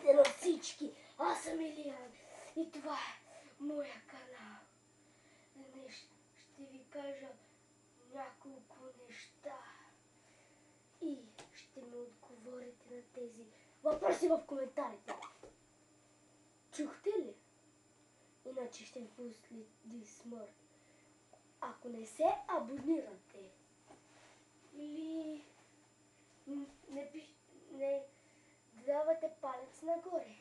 Здравейте на всички! Аз съм Илиян и това е моя канал. Днес ще ви кажа няколко неща и ще ми отговорите на тези въпроси в коментарите. Чухте ли? Иначе ще ви последи смърт. Ако не се абонирате или не давате палец нагоре,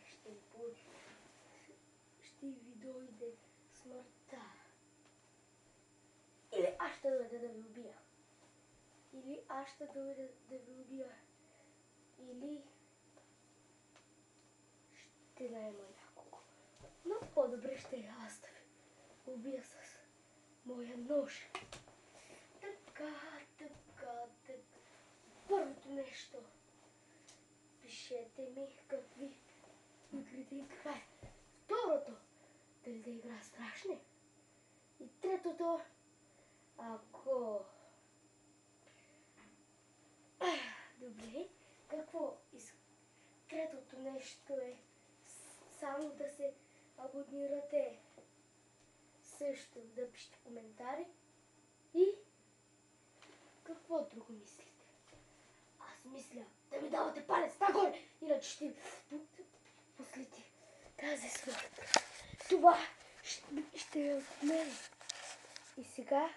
ще ви дойде смъртта. Или аз ще дойда да ви убия. Или аз ще дойда да ви убия. Или ще наема някого. Но по-добре ще е аз да ви убия с моя нож. Така. Първото нещо. Пишете ми какви игрите играе. Второто, дали да игра страшни. И третото, ако... Добре, какво иска? Третото нещо е само да се абонирате. Също да пишете коментари. И какво друго мислите? Аз мисля да ми давате палец нагоре, иначе ще последи тази смърт. Това ще е от мен. И сега